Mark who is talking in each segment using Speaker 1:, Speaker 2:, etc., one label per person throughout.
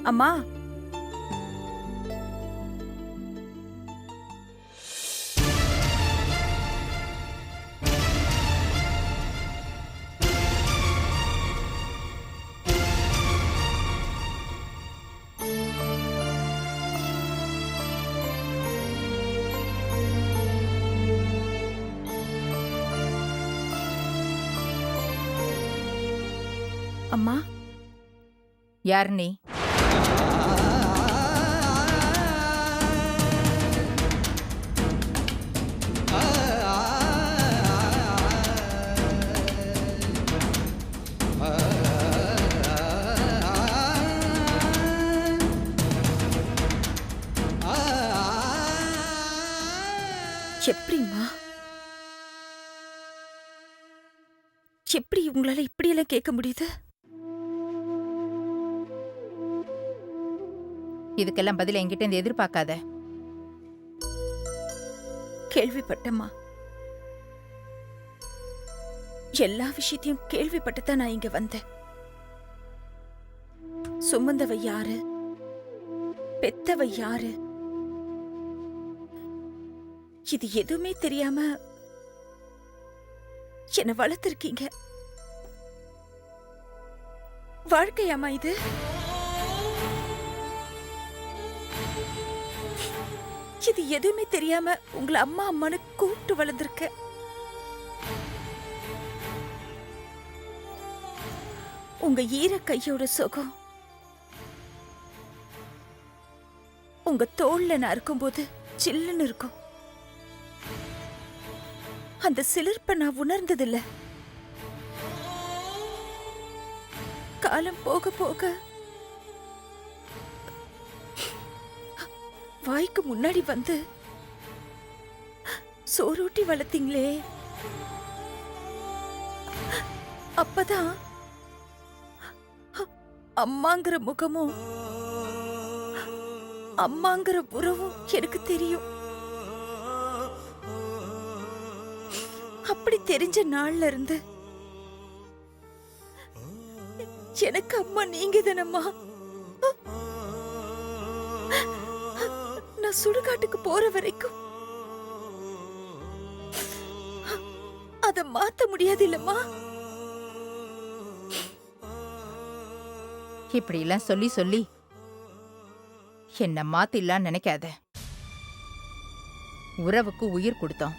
Speaker 1: அம்மா, அம்மா.
Speaker 2: யார் நீ?
Speaker 1: எப்படிம்மா? எப்படி உங்களால இப்படியெல்லாம் கேட்க முடியுது?
Speaker 2: இதுக்கெல்லாம் பதில் என்கிட்ட இருந்து எதிர்பார்க்காத.
Speaker 1: கேள்விப்பட்டம்மா. எல்லா விஷயத்தையும் கேள்விப்பட்டுதான் நான் இங்க வந்தேன். சுமந்தவ யாரு, பெத்தவ யாரு, இது எதுவுமே தெரியாம என்ன வளர்த்திருக்கீங்க. வாழ்க்கையாமா இது? இது எதுவுமே தெரியாம உங்களை அம்மா அம்மான்னு கூப்பிட்டு வளர்ந்திருக்க. உங்க ஈர கையோட சுகம் உங்க தோல்ல நான் இருக்கும்போது சில்லுன்னு இருக்கும். அந்த சிலிர்ப்ப நான் உணர்ந்ததில்ல. காலம் போக போக வாய்க்கு முன்னாடி வந்து சோறூட்டி வளர்த்தீங்களே, அப்பதான் அம்மாங்கிற முகமும் அம்மாங்கிற உறவும் எனக்கு தெரியும். அப்படி தெரிஞ்ச நாள்ல இருந்து எனக்கு அம்மா நீங்க தானம்மா. நான் சுடுகாட்டுக்கு போற வரைக்கும் அத மாத்த முடியாது இல்லம்மா.
Speaker 2: இப்படி எல்லாம் சொல்லி சொல்லி என்ன மாத்திடலான்னு நினைக்காத. உறவுக்கு உயிர் கொடுத்தோம்,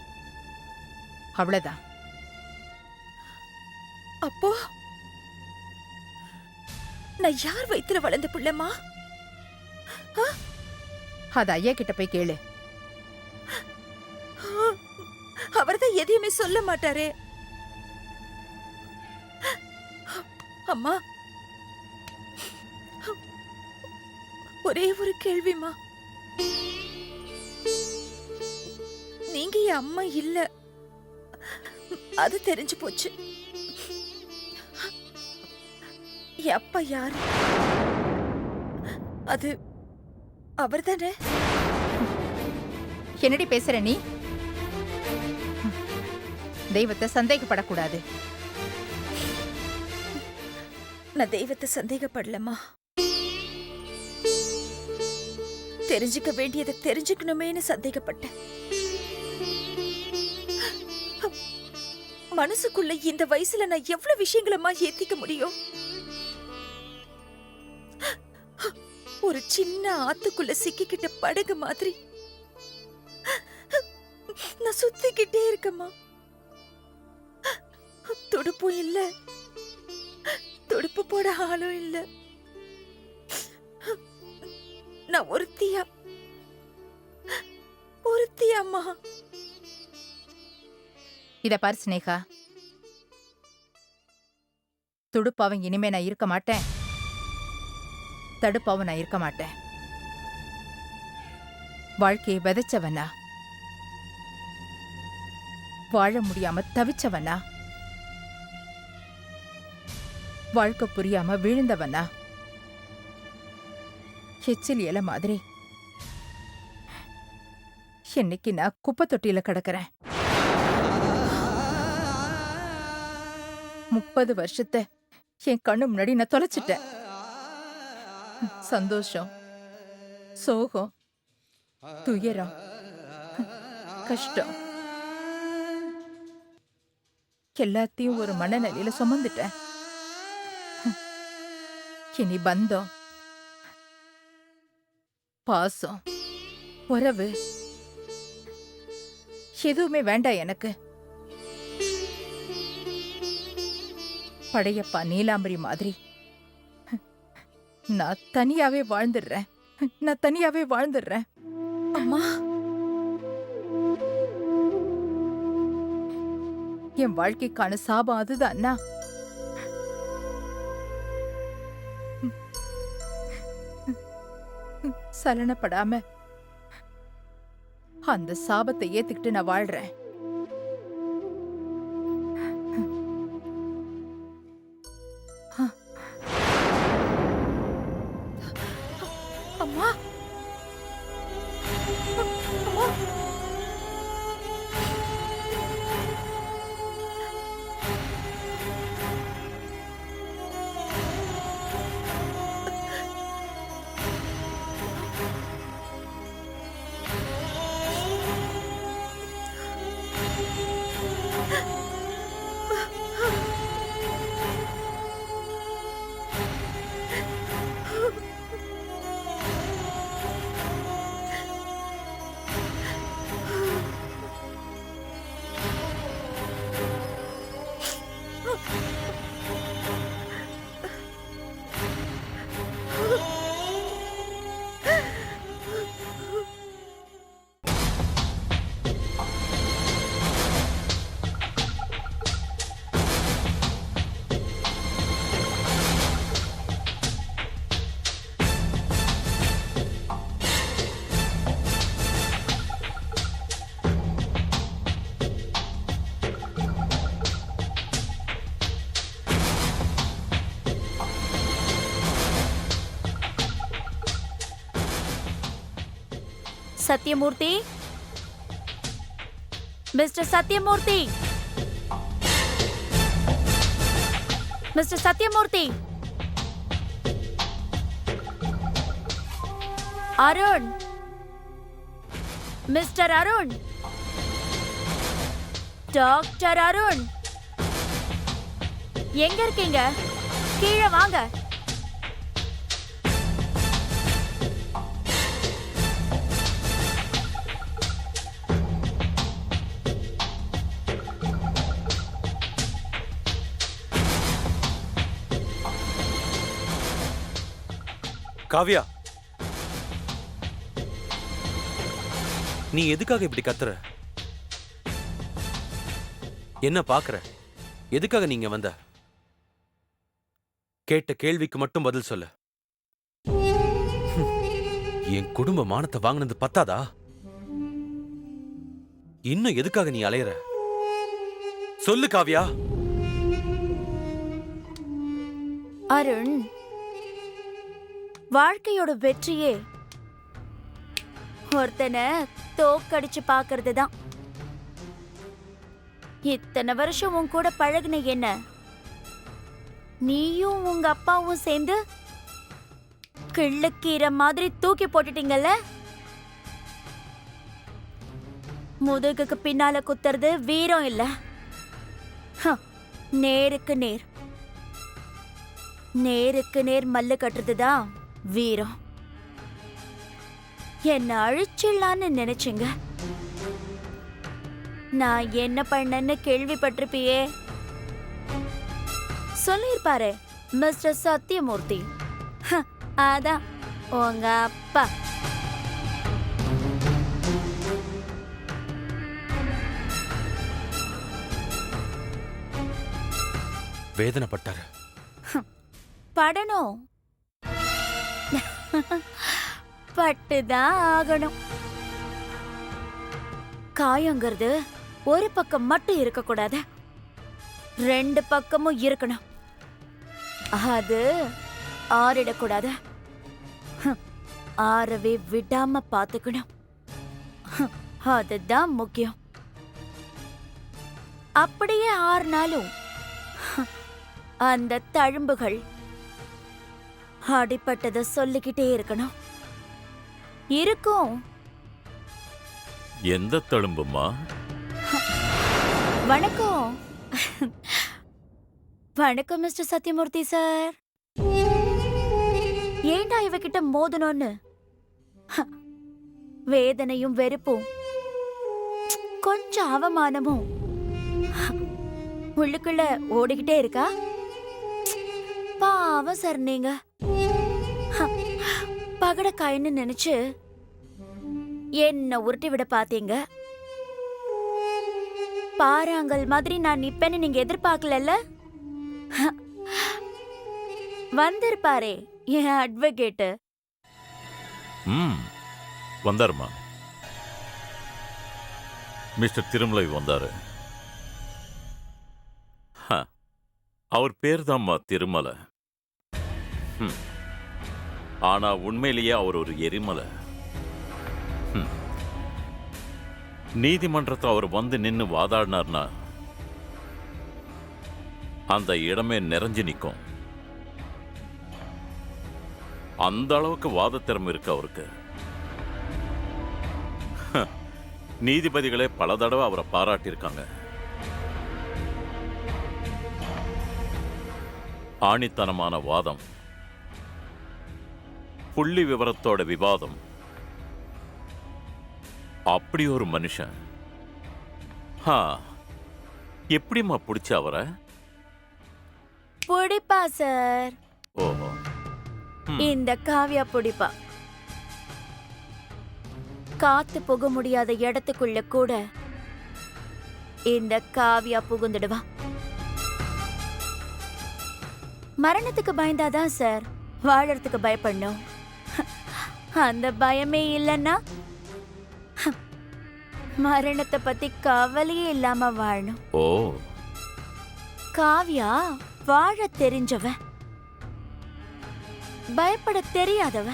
Speaker 2: அவ்வளவுதான்.
Speaker 1: அப்போ நான் யார் வயித்துல வளர்ந்த பிள்ளைமா?
Speaker 2: அது ஐயா கிட்ட போய் கேளு.
Speaker 1: அவர்தான் எதையுமே சொல்ல மாட்டாரே. அம்மா, ஒரே ஒரு கேள்விமா. நீங்க என் அம்மா இல்ல, அது தெரிஞ்சு போச்சு. என் அப்பா யாரு? அது அவர்தானே?
Speaker 2: என்னடி பேசுற நீ? தெய்வத்தை சந்தேகப்படக்கூடாது.
Speaker 1: நான் தெய்வத்தை சந்தேகப்படலம்மா. தெரிஞ்சுக்க வேண்டியதை தெரிஞ்சுக்கணுமேனு சந்தேகப்பட்டேன். மனசுக்குள்ள இந்த வயசுல நான் எவ்வளவு விஷயங்களமா ஏத்திக்க முடியும்? ஒரு சின்ன ஆத்துக்குள்ள சிக்கிக்கிட்ட படகு மாதிரி நான் சுத்திக்கிட்டே இருக்கேம்மா. துடுப்பும் இல்ல, துடுப்பு போட ஆளும் இல்ல. நான் ஒருத்தியாம்மா.
Speaker 2: இத பாரு ஸ்னேகா, துடுப்பாவும் இனிமே நான் இருக்க மாட்டேன், தடுப்பாவும் நான் இருக்க மாட்டேன். வாழ்க்கையை விதைச்சவனா, வாழ முடியாம தவிச்சவனா, வாழ்க்கை புரியாம விழுந்தவனா, எச்சில் இலை மாதிரி இன்னைக்கு நான் குப்பை தொட்டியில கிடக்கிறேன். 30 வருஷத்தை என் கண்ணு முன்னாடி நான் தொலைச்சிட்டேன். சந்தோஷம், சோகம், துயரம், கஷ்டம் எல்லாத்தையும் ஒரு மனநிலையில சுமந்துட்டேன். இனி பந்தம், பாசம், உறவு எதுவுமே வேண்டாம் எனக்கு. படையப்பா நீலாம்பரி மாதிரி நான் தனியாவே வாழ்ந்துடுறேன்.
Speaker 1: அம்மா,
Speaker 2: என் வாழ்க்கைக்கான சாபம் அதுதான் அண்ணா. சலனப்படாம அந்த சாபத்தை ஏத்துக்கிட்டு நான் வாழ்றேன்.
Speaker 1: அம்மா, அம்மா.
Speaker 3: Sathyamurthy, mister Sathyamurthy, mister Sathyamurthy, Arun, mister Arun, doctor Arun, எங்க இருக்கீங்க? கீழே வாங்க.
Speaker 4: காவ்யா, நீ எதுக்காக இப்படி கத்துற? என்ன பாக்குற? எதுக்காக நீங்க வந்த? கேட்ட கேள்விக்கு மட்டும் பதில் சொல்லு. என் குடும்ப மானத்தை வாங்கினது பத்தாதா? இன்னும் எதுக்காக நீ அலையற? சொல்லு காவ்யா.
Speaker 3: அருண், வாழ்க்கையோட வெற்றியே ஒருத்தனை தோக்கடிச்சு பாக்குறது தான். இத்தனை வருஷம் உன் கூட பழகுன என்ன நீயும் உங்க அப்பாவும் சேர்ந்து கிள்ளுக்கீரை மாதிரி தூக்கி போட்டுட்டீங்கல்ல. முதுகுக்கு பின்னால குத்துறது வீரம் இல்ல, நேருக்கு நேர் நேருக்கு நேர் மல்லு கட்டுறதுதான் வீரம். என்ன அழிச்சிடலான்னு நினைச்சுங்க. நான் என்ன பண்ணேன்னு கேள்விப்பட்டிருப்பியே. சொல்லிருப்பாரு மிஸ்டர் சத்யமூர்த்தி. அதான் உங்க அப்பா.
Speaker 4: வேதனைப்பட்டாரு.
Speaker 3: படணும், பட்டுதான் ஆகணும். காயங்கிறது ஒரு பக்கம் மட்டும் இருக்கக்கூடாது, ரெண்டு பக்கமும் இருக்கணும். அது ஆறிடக்கூடாது, ஆறவே விடாம பாத்துக்கணும். அதுதான் முக்கியம். அப்படியே ஆறுனாலும் அந்த தழும்புகள் அடிப்பட்டத சொல்லிக்கிட்டே இருக்கணும். இருக்கும்.
Speaker 5: எந்த தழும்புமா?
Speaker 3: வணக்கம். வணக்கம் மிஸ்டர் சத்யமூர்த்தி சார். ஏண்டா இவகிட்ட மோதணும்னு வேதனையும் வெறுப்பும் கொஞ்சம் அவமானமும் உள்ளுக்குள்ள ஓடிக்கிட்டே இருக்கா? பாவம் சார் நீங்க. பகடக்காயின்னு நினைச்சு என்ன உருட்டி விட பாத்தீங்க. பாறாங்கல் மாதிரி நான் நிப்பேன்னு நீங்க எதிர்பார்க்கல. வந்திருப்பாரே என் அட்வொகேட்.
Speaker 5: வந்தாருமா. மிஸ்டர் திருமலை வந்தாரு. அவர் பேர் தான்மா திருமலை. ஆனா உண்மையிலேயே அவர் ஒரு எரிமலை. நீதிமன்றத்தை அவர் வந்து நின்று வாதாடினார்னா அந்த இடமே நிறைஞ்சு நிற்கும். அந்த அளவுக்கு வாதத்திறமை இருக்கு அவருக்கு. நீதிபதிகளே பல தடவை அவரை பாராட்டியிருக்காங்க. ஆணித்தனமான வாதம், புள்ளி விவரத்தோட விவாதம். அப்படி ஒரு மனுஷன். எப்படிமா பிடிச்ச அவரை?
Speaker 3: பிடிப்பா சார்.
Speaker 5: ஓஹோ.
Speaker 3: இந்த காவியா பிடிப்பா. காத்து புக முடியாத இடத்துக்குள்ள கூட இந்த காவியா புகுந்துடுவா. மரணத்துக்கு பயந்தாதான் சார் வாழறதுக்கு பயப்படணும். அந்த பயமே இல்லைன்னா மரணத்தை பத்தி கவலையே இல்லாம வாழணும்.
Speaker 5: ஓ.
Speaker 3: காவியா வாழ தெரிஞ்சவ, பயப்பட தெரியாதவ.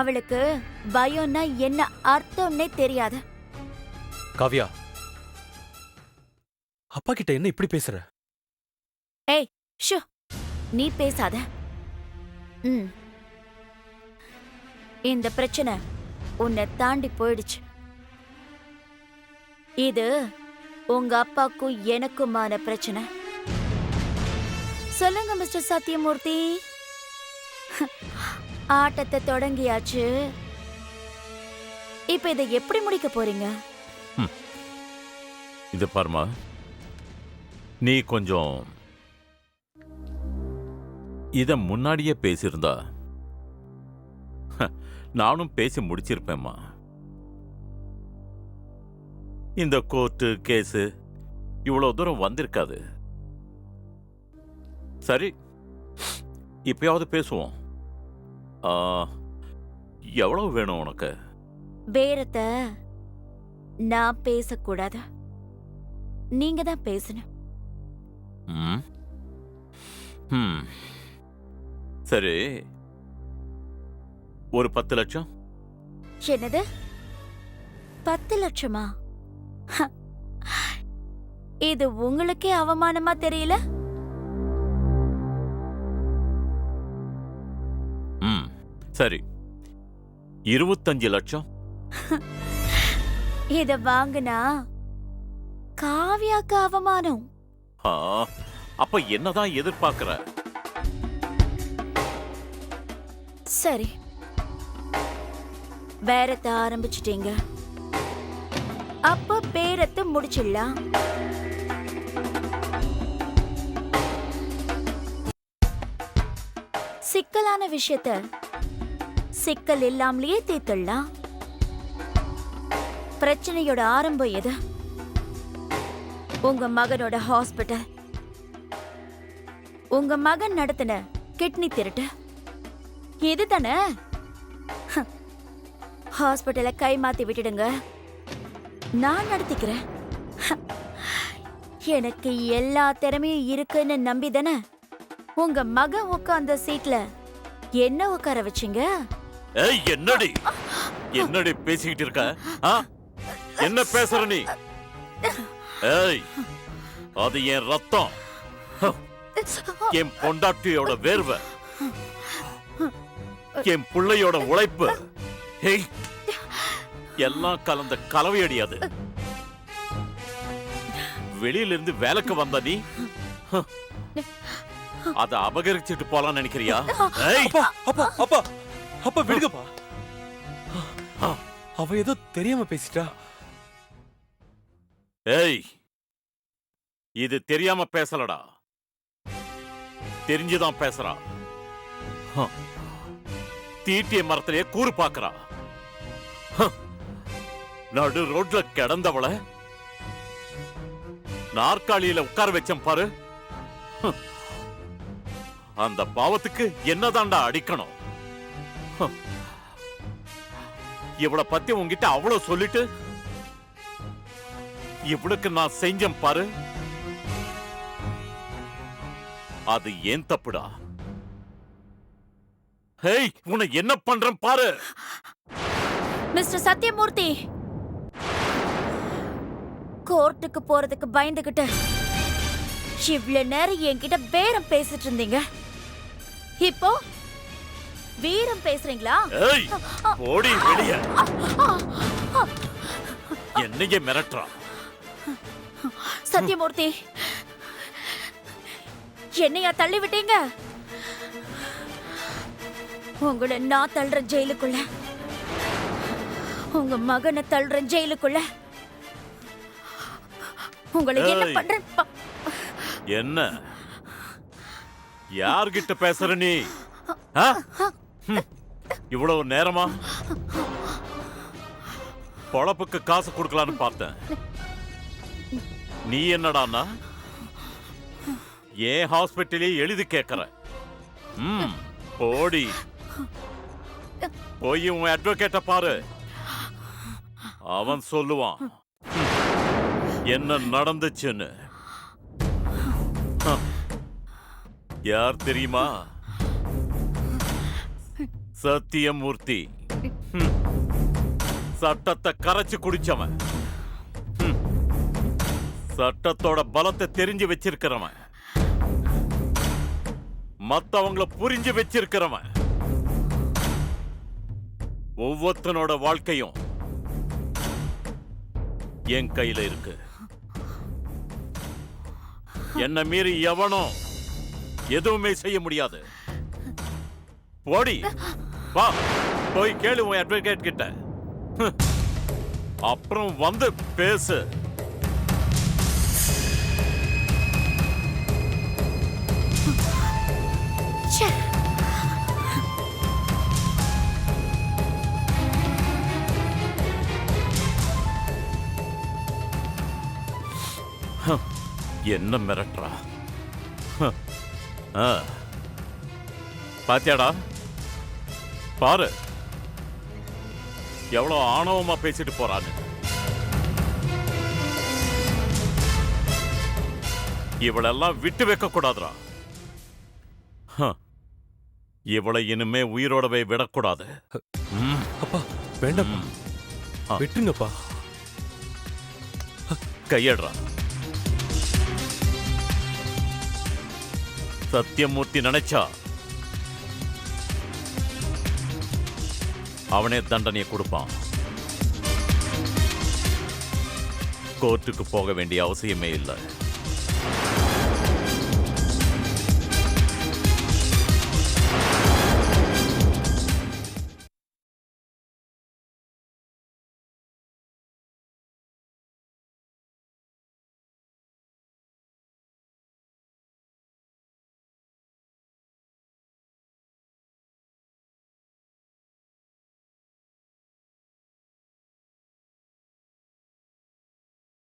Speaker 3: அவளுக்கு பயம்னா என்ன அர்த்தம்னே தெரியாது.
Speaker 4: காவியா, அப்பா கிட்ட என்ன இப்படி பேசுற?
Speaker 3: ஏய் ஷோ, நீ பேசாத. இந்த பிரச்சனை உன்னை தாண்டி போயிடுச்சு. இது உங்க அப்பாக்கும் எனக்குமான பிரச்சனை. சொல்லுங்க மிஸ்டர் சத்யமூர்த்தி. ஆட்டத்தை தொடங்கியாச்சு. இப்ப இதை எப்படி முடிக்க போறீங்க?
Speaker 5: இது பாருமா, நீ கொஞ்சம் இத முன்னாடியே பேசியிருந்தா நானும் பேசி முடிச்சிருப்பேம்மா. இந்த கோர்ட்டு கேஸு இவ்வளவு தூரம் வந்திருக்காது. சரி, இப்பயாவது பேசுவோம். எவ்வளவு வேணும் உனக்கு?
Speaker 3: பேரத்தை நான் பேசக்கூடாது, நீங்க தான் பேசணும்.
Speaker 5: சரி, ஒரு 10 லட்சம்.
Speaker 3: என்னது 10 லட்சமா? இது உங்களுக்கே அவமானமா தெரியல?
Speaker 5: சரி, 25 லட்சம்.
Speaker 3: இத வாங்குனா காவியாக்கு அவமானம்.
Speaker 5: அப்ப என்னதான் எதிர்பார்க்கிற?
Speaker 3: சரி, பேரத்தை ஆரம்பிச்சிட்டீங்க, அப்ப பேரத்தை முடிச்சிடலாம். சிக்கலான விஷயத்த சிக்கல் இல்லாமலேயே தீர்த்துடலாம். பிரச்சனையோட ஆரம்பம் எது? உங்க மகனோட ஹாஸ்பிட்டல், உங்க மகன் நடத்தின கிட்னி திருட்டு, இதுதானே? ஹாஸ்பிட்டலை கை மாத்தி விட்டுடுங்க, நான் நடத்திக்கிறேன். எனக்கு எல்லா திறமையும் இருக்குன்னு நம்பிதானே உங்க மகன் உட்கார்ந்த சீட்ல என்ன உட்கார வச்சீங்க?
Speaker 5: என்னடி என்னடி பேசிக்கிட்டு இருக்க? என்ன பேசுற நீ? ஏய், அது என் ரத்தம். என் பொண்டாட்டியோட வேர்வை, என் பிள்ளையோட உழைப்பு, ஹேய், எல்லாம் கலந்த கலவையடி அது. வெளியிலிருந்து வேலைக்கு வந்த நீ அத அபகரிச்சுட்டு போலாம் நினைக்கிறியா? ஏய்,
Speaker 4: அப்பா அப்பா அப்பா அப்பா விடுங்கப்பா. அவ ஏதோ தெரியாம பேசிட்டா.
Speaker 5: ஏய், இது தெரியாம பேசலடா, தெரிஞ்சுதான் பேசுறா. தீட்டிய மரத்திலேயே கூறு பாக்குறா. நடு ரோட்ல கிடந்தவள நாற்காலியில உட்கார வச்சம் பாரு. அந்த பாவத்துக்கு என்னதான்டா அடிக்கணும்? இவளை பத்தி உன்கிட்ட அவ்வளவு சொல்லிட்டு இவளுக்கு நான் செஞ்சேன் பாரு, அது ஏன் தப்புடா? ஹேய், உன்னை என்ன பண்றேன் பாரு.
Speaker 3: மிஸ்டர் சத்யமூர்த்தி, கோர்ட்டுக்கு போறதுக்கு பயந்துகிட்டு இவ்வளவு நேரம் என்கிட்ட பேரம் பேசிட்டு இருந்தீங்க, இப்போ வீரம் பேசுறீங்களா?
Speaker 5: ஏய், ஓடி வெளிய. என்னைய மிரட்டுறா?
Speaker 3: சத்யமூர்த்தி, என்னையா தள்ளி விட்டீங்க? உங்களை நான் தள்ளுறேன் ஜெயிலுக்குள்ள, உங்க மகனை தள்ளுறேன் ஜெயிலுக்குள்ள. உங்களை என்ன
Speaker 5: ஏய்.
Speaker 3: பண்றேன்
Speaker 5: என்ன யார்கிட்ட பேசுற நீ? ஆ? இவ்வளவு நேரமா? பொழப்புக்கு காசு கொடுக்கலான்னு பார்த்தேன். நீ என்னடான்னா ஏன் ஹாஸ்பிட்டலே எழுதி கேட்கற? போடி, போய் உன் அட்வொகேட்ட பாரு, அவன் சொல்லுவான் என்ன நடந்துச்சுன்னு. யார் தெரியுமா? சத்தியமூர்த்தி. சட்டத்தை கரைச்சு குடிச்சவன், சட்டத்தோட பலத்தை தெரிஞ்சு வச்சிருக்கிறவன், மத்தவங்கள புரிஞ்சு வச்சிருக்கிறவன். ஒவ்வொருத்தனோட வாழ்க்கையும் என் கையில இருக்கு. என்ன மீறி எவனும் எதுவுமே செய்ய முடியாது. போடி, வா, போய் கேளு உன் அட்வொகேட் கிட்ட, அப்புறம் வந்து பேசு. என்ன மிரட்டுறா? பாத்தியாடா, பாரு எவ்வளவு ஆணவமா பேசிட்டு போறான்னு. இவளெல்லாம் விட்டு வைக்க கூடாதுடா. இவளை இனிமே உயிரோடவே விடக்கூடாது.
Speaker 4: அப்பா வேண்டாம், விட்டுருங்கப்பா.
Speaker 5: கையடுறா. சத்தியமூர்த்தி நினைச்சா அவனே தண்டனையை கொடுப்பான். கோர்ட்டுக்கு போக வேண்டிய அவசியமே இல்லை.